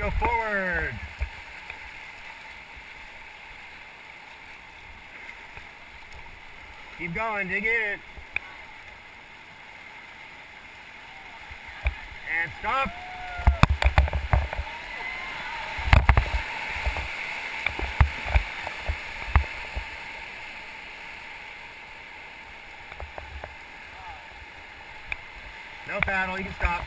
Go forward. Keep going, dig in. And stop. No paddle, you can stop.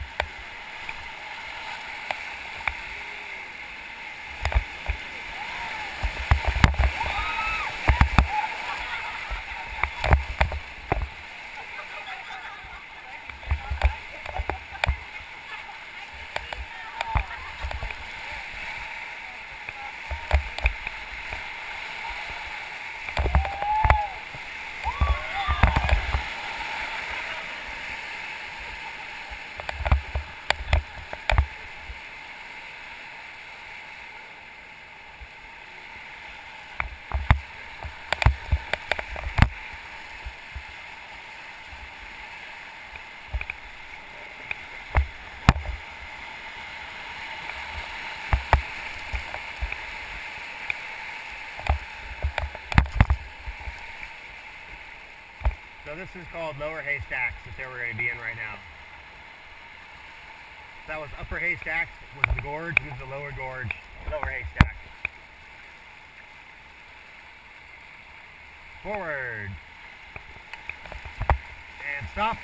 So this is called lower haystacks that we're going to be in right now. That was upper haystacks, was the gorge, this is the lower gorge, lower haystack. Forward. And stop.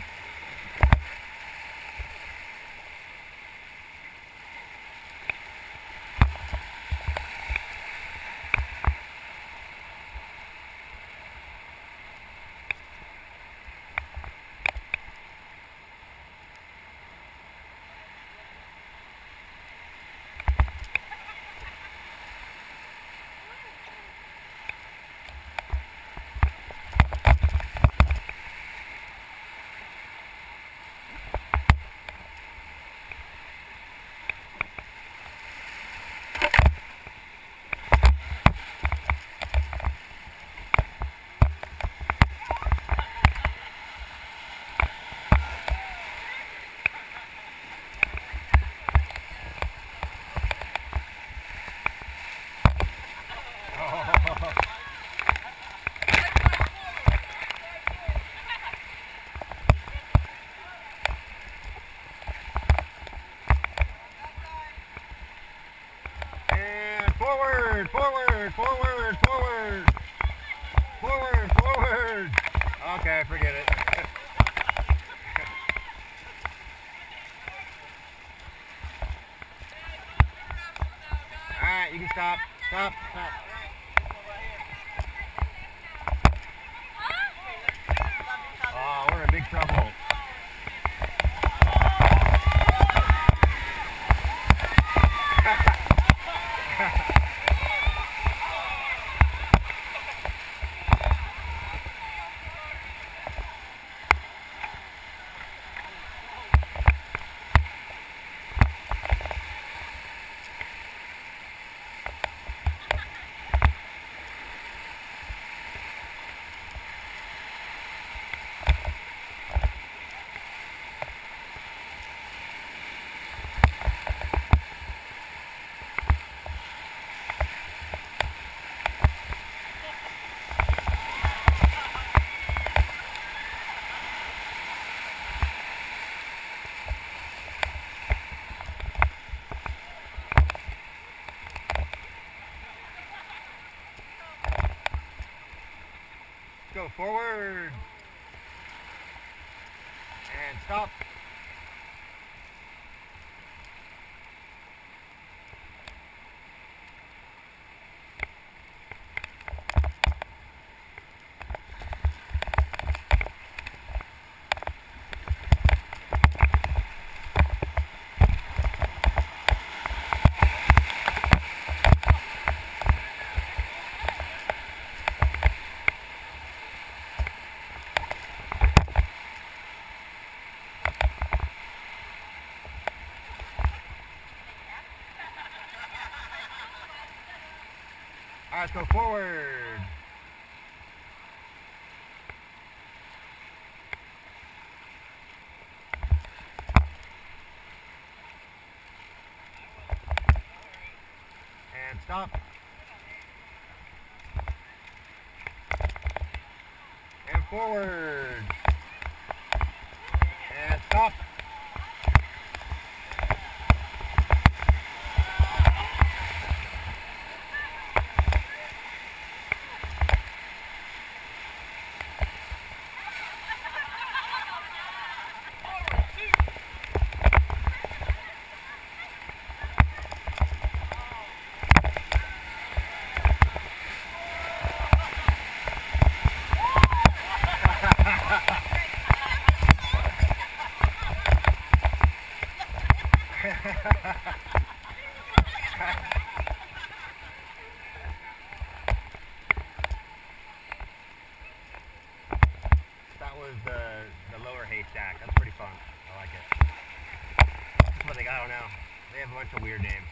Forward, forward, forward, forward. Forward, forward. Okay, forget it. Alright, you can stop. Stop, stop. Oh, we're in big trouble. Go forward. And stop. All right, let's go forward. stop. And forward. And stop. That was the lower haystack. That's pretty fun. I like it. That's what they got. I don't know. They have a bunch of weird names.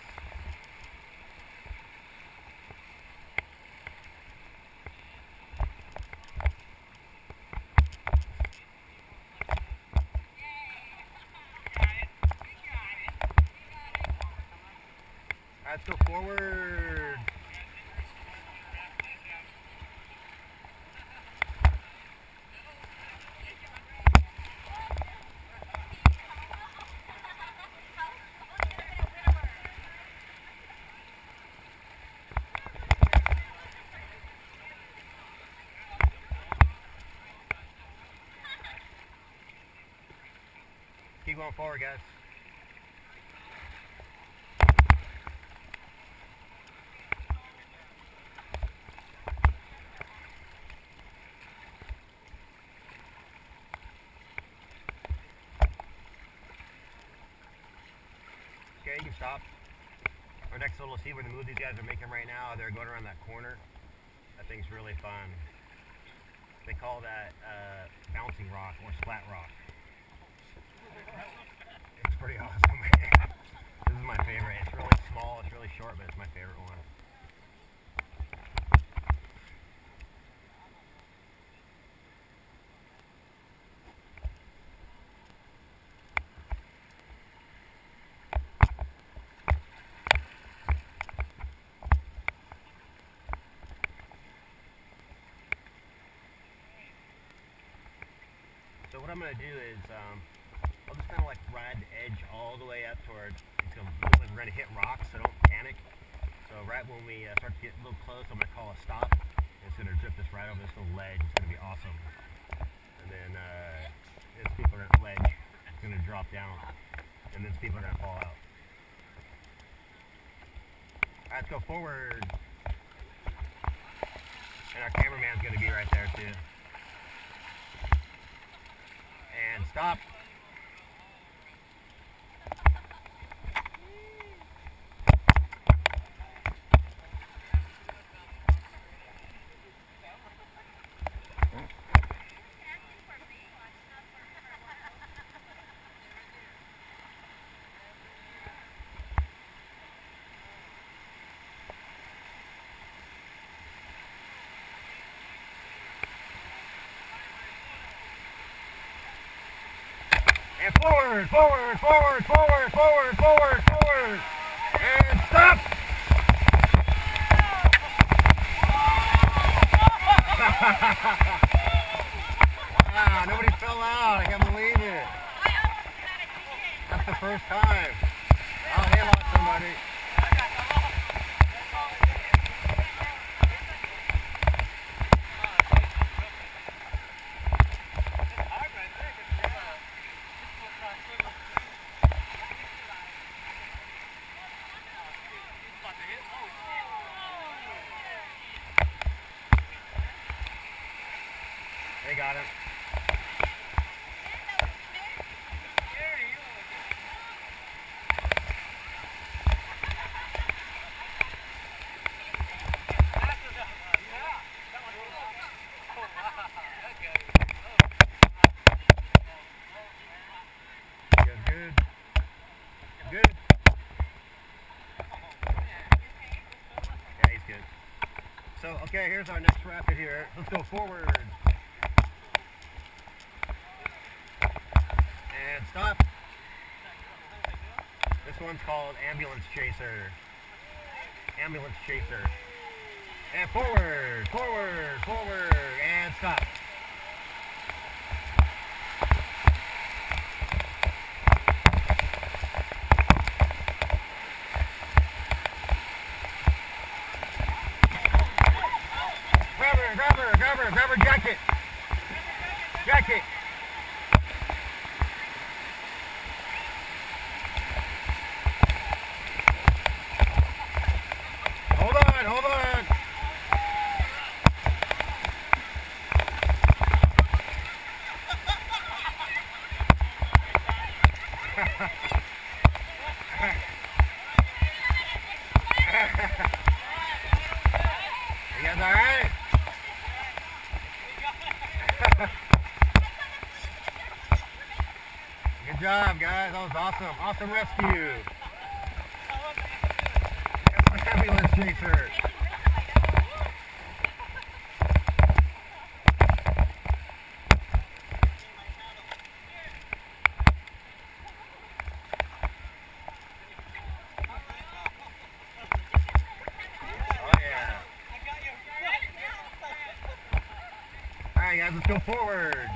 Let's go forward. Keep going forward, guys. Okay, you can stop. Our next one, we'll see where the move these guys are making right now. They're going around that corner. That thing's really fun. They call that bouncing rock or splat rock. It's pretty awesome. This is my favorite. It's really small, it's really short, but it's my favorite one. So what I'm going to do is, I'll just kind of like ride the edge all the way up towards, it's going to look like we're going to hit rocks, so don't panic. So right when we start to get a little close, I'm going to call a stop. It's going to drip this right over this little ledge. It's going to be awesome. And then this people are at the ledge. It's going to drop down. And then people are going to fall out. Alright, let's go forward. And our cameraman's going to be right there too. And stop. And forward, forward, forward, forward, forward, forward, forward. And stop. Wow, nobody fell out. I can't believe it. That's the first time. Oh, they lost somebody. They got him. Good. Good. Yeah, he's good. So, okay, here's our next rapid here. Let's go forward. And stop. This one's called Ambulance Chaser. ambulance chaser. And forward, forward, forward, and stop. Grab her jacket. Jacket. Hold on, hold on. You guys all right? Good job, guys. That was awesome. Awesome rescue. That's the ambulance chaser. Oh, yeah. All right, guys, let's go forward.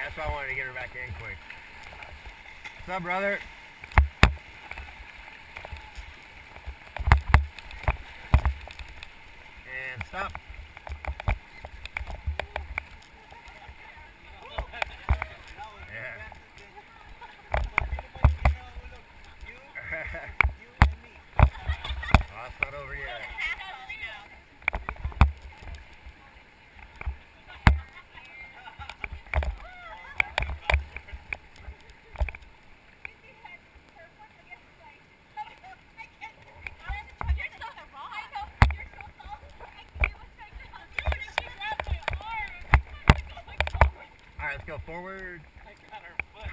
That's why I wanted to get her back in quick. What's up, brother? And stop. Yeah. Oh, it's not over yet. Alright, let's go forward. I got her foot.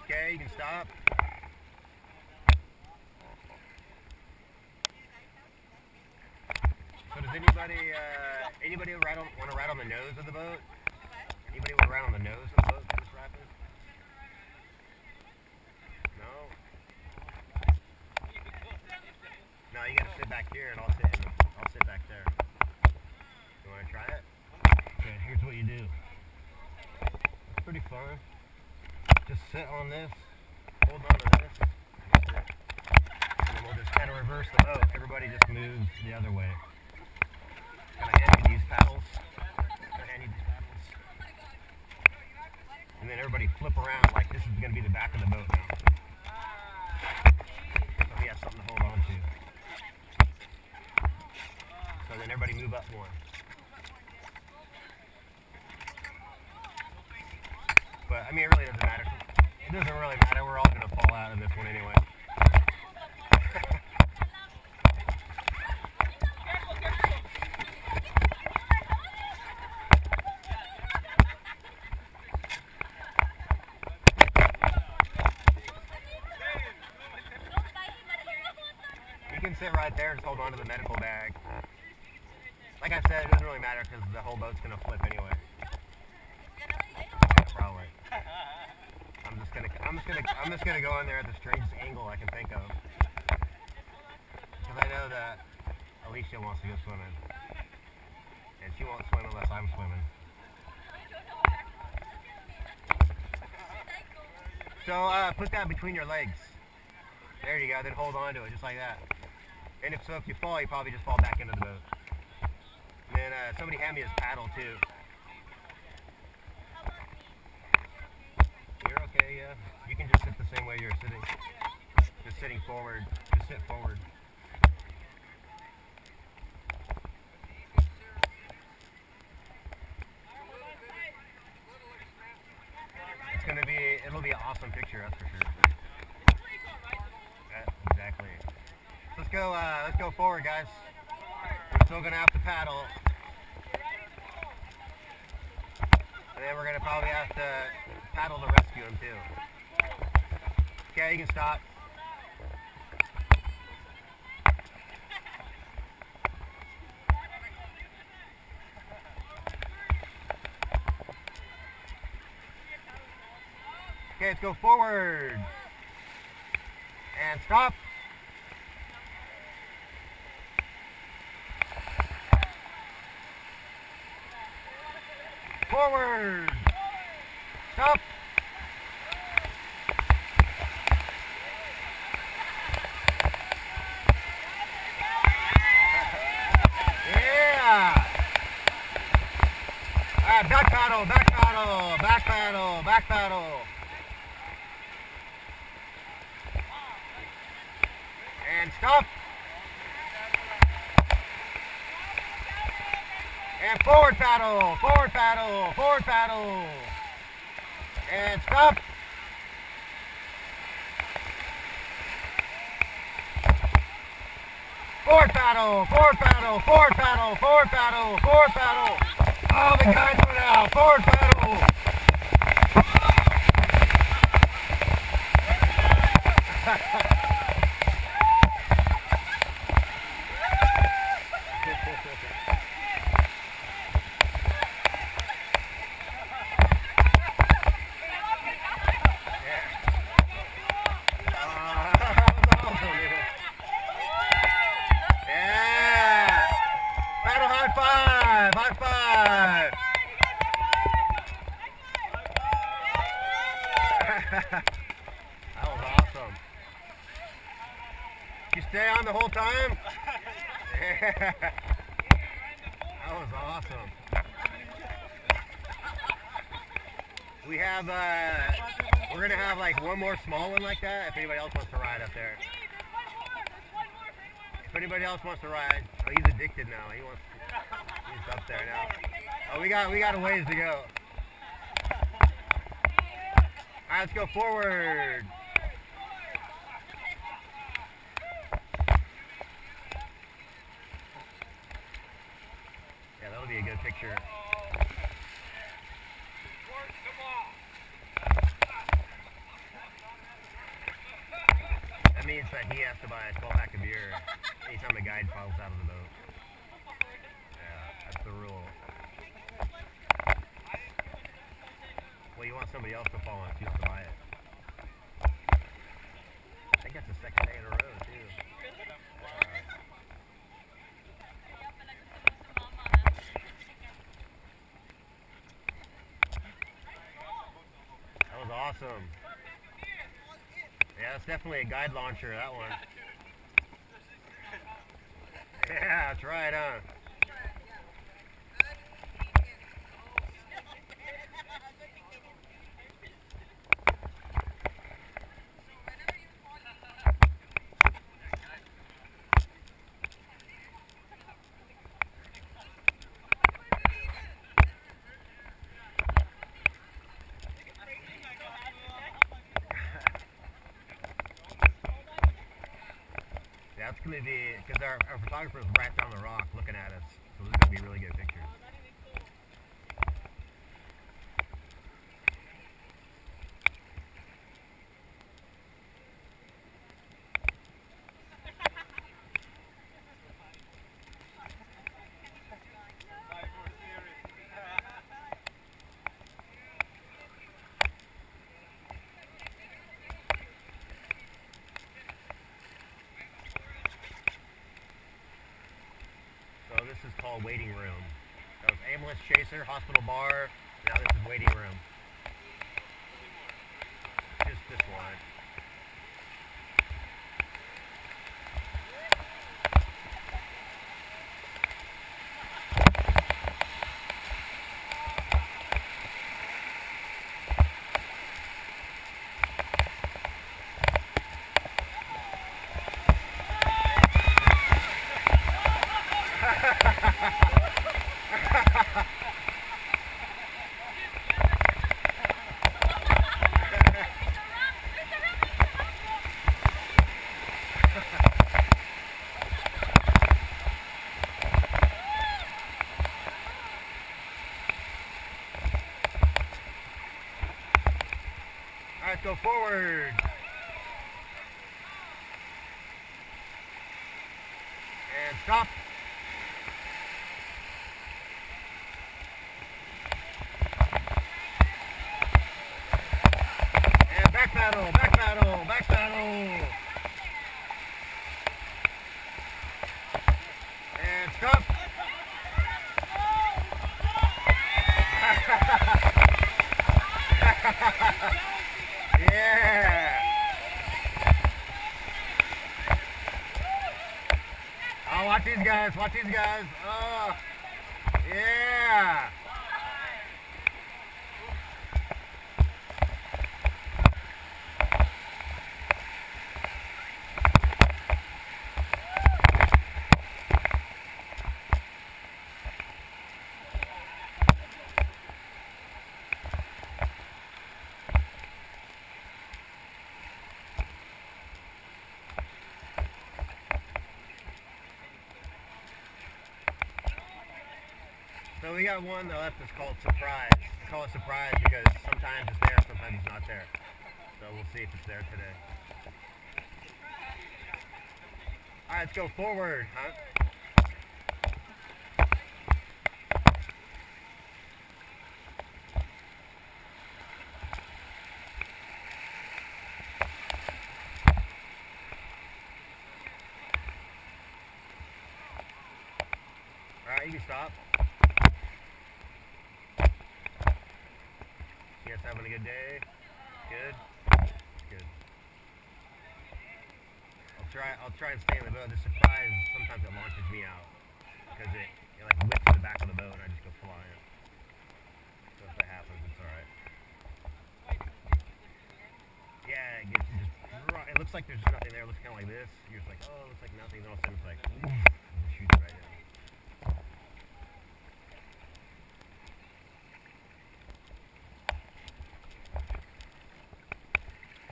Okay, you can stop. So does anybody want to ride on the nose of the boat? Anybody want to ride on the nose of the boat for this rapid? No? No, you gotta sit back here and I'll sit back there. You wanna try it? Okay, here's what you do. It's pretty fun. Just sit on this, hold on to this, and that's it. And then we'll just kind of reverse the boat. Everybody just moves the other way. Can I hand you these paddles? And then everybody flip around like this is going to be the back of the boat now. So he has something to hold on to. So then everybody move up more. But I mean, it really doesn't matter. It doesn't really matter. We're all going to fall out of this one anyway. You can sit right there and just hold on to the medical bag. Like I said, it doesn't really matter because the whole boat's gonna flip anyway. Probably. I'm just gonna go in there at the strangest angle I can think of. Because I know that Alicia wants to go swimming. And she won't swim unless I'm swimming. So put that between your legs. There you go, then hold on to it just like that. And if you fall, you probably just fall back into the boat. And then somebody hand me his paddle too. You're okay, yeah. You can just sit the same way you're sitting. Just sitting forward. Just sit forward. It'll be an awesome picture, that's for sure. Yeah, exactly. Let's go forward, guys. We're still gonna have to paddle. And then we're going to probably have to paddle to rescue him too. Okay, you can stop. Okay, let's go forward. And stop. Forward. Stop. Yeah. Back paddle, back paddle, back paddle, back paddle. And stop. And forward paddle, forward paddle, forward paddle. And stop. Forward paddle, forward paddle, forward paddle, forward paddle, forward paddle. Oh, the guys went out. Forward paddle. That was awesome. You stay on the whole time? Yeah. That was awesome. We have, we're going to have like one more small one like that if anybody else wants to ride up there. If anybody else wants to ride. Oh, he's addicted now. He's up there now. Oh, we got a ways to go. All right, let's go forward. Yeah, that'll be a good picture. That means that he has to buy a 12-pack of beer anytime a guide falls out of the boat. Yeah, that's the rule. Well, you want somebody else to fall on it, you have to buy it. I think that's the second day in a row, too. That was awesome. Yeah, that's definitely a guide launcher, that one. Yeah, that's right, huh? That's going to be, because our photographer's right down the rock looking at us, so this is going to be really good pictures. This is called waiting room. That was ambulance chaser, hospital bar. Now this is waiting room. Just this one. go forward. And stop. And back paddle, back paddle, back paddle. And stop. Yeah. Oh, watch these guys, watch these guys. Oh, yeah. So we got one on the left that's called Surprise. I call it Surprise because sometimes it's there, sometimes it's not there. So we'll see if it's there today. Alright, let's go forward, huh? Alright, you can stop. You guys having a good day? Good? Good. I'll try and stay in the boat. The Surprise, sometimes it launches me out. Because it like whips to the back of the boat and I just go flying. So if that happens, it's alright. Yeah, it looks like there's just nothing there. It looks kind of like this. You're just like, oh, it looks like nothing. Then all of a sudden it's like, ooh, it shoots right in.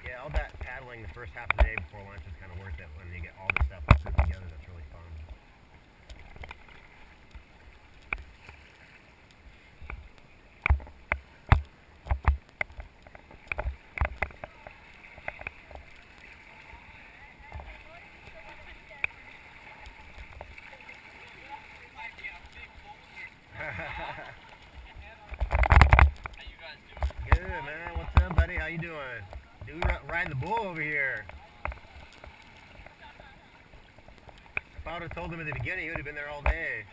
Yeah, all that paddling the first half of the day before lunch is kind of worth it when you get all the stuff put together. That's really fun. Good, man. What's up, buddy? How you doing? Dude, riding the bull over here. If I would have told him at the beginning, he would have been there all day.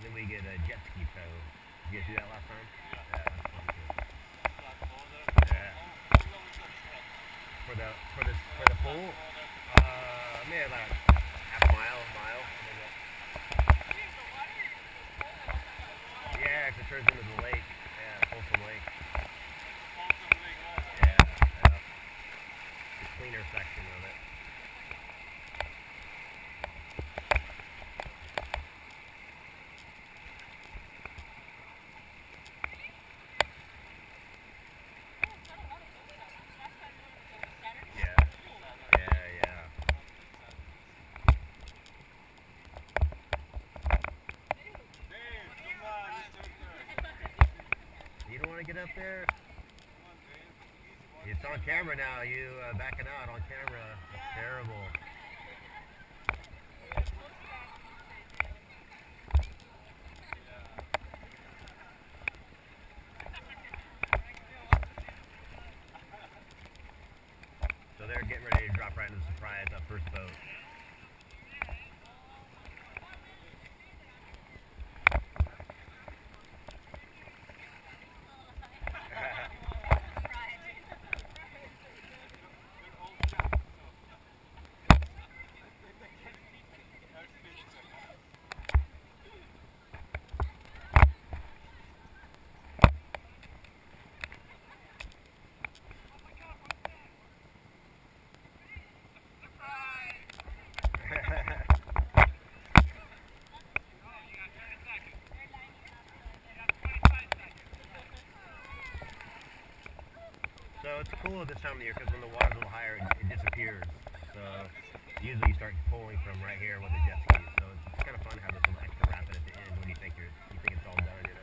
Then we get a jet ski tow. Did you guys do that last time? Yeah, that's fun too. Yeah. For the pool, maybe about half a mile. Yeah, 'cause it turns into the lake. Yeah, Folsom Lake. Yeah, the cleaner section of it. You don't want to get up there? It's on camera now. You backing out on camera. It's terrible. So they're getting ready to drop right into the Surprise, that first boat. it's cool this time of year because when the water's a little higher, it disappears. So usually you start pulling from right here with the jet ski. So it's kind of fun to have this little extra rapid at the end when you think it's all done, you know.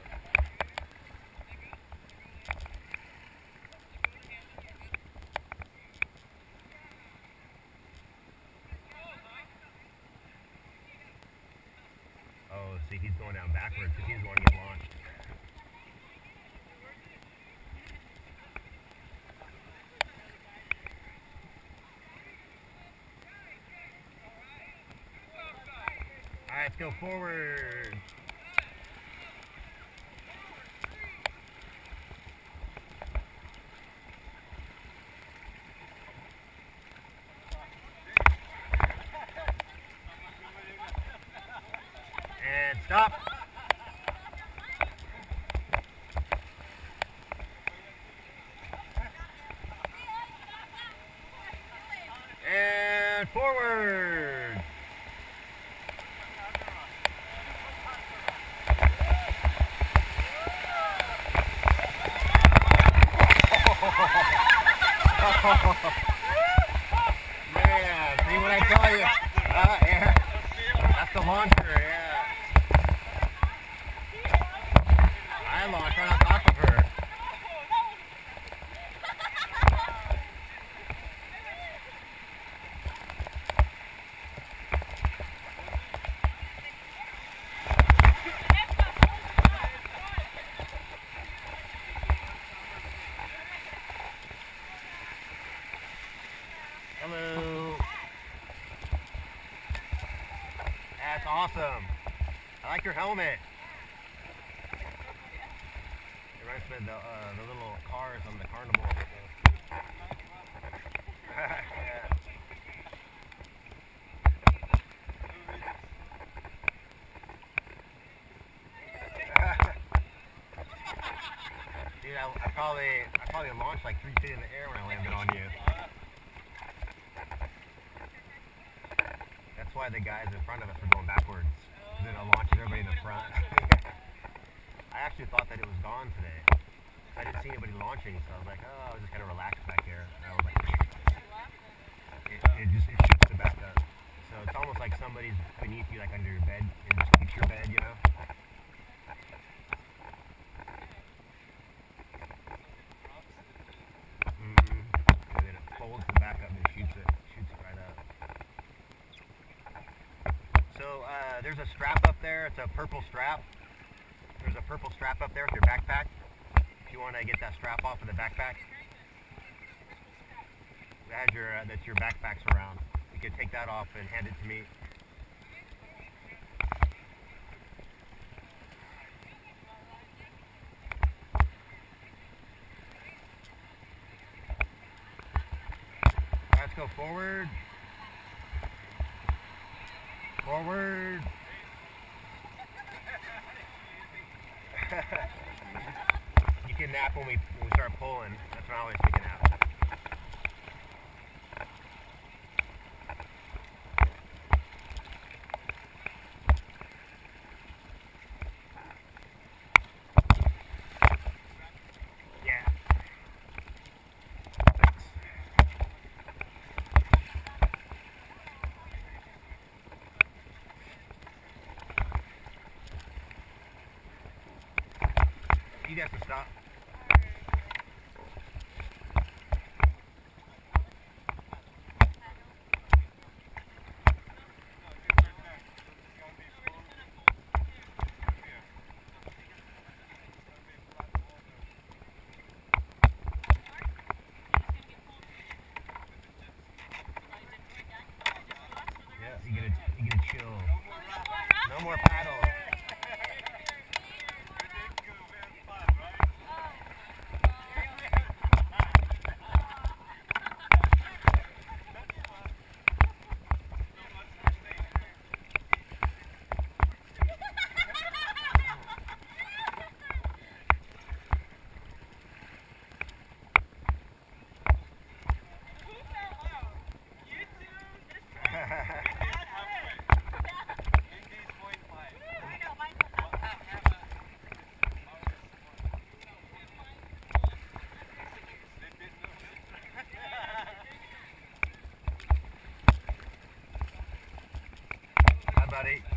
Oh, see, he's going down backwards because he's going to get launched. All right, let's go forward. And stop. And forward. Man, see what I tell you? Yeah. That's the launcher, yeah. I launched right on top of her. Hello. That's awesome. I like your helmet. It reminds me of the little cars on the carnival. Yeah. Dude, I probably launched like 3 feet in the air when I landed on you. That's why the guys in front of us were going backwards. Then I launched everybody in the front. I actually thought that it was gone today. I didn't see anybody launching, so I was like, oh, I was just kind of relaxed back here. And I was like, it shoots it back up. So it's almost like somebody's beneath you, like under your bed, and just keeps your bed, you know? And then it folds the back up and shoots it right up. So there's a strap up there. It's a purple strap. There's a purple strap up there with your backpack. If you want to get that strap off of the backpack, that's your backpack's around. You can take that off and hand it to me. Let's go forward. Forward. You can nap when we start pulling. That's when I always take a nap. Yeah. Thanks. You guys can stop. Yeah, you get a chill. No more paddle. everybody.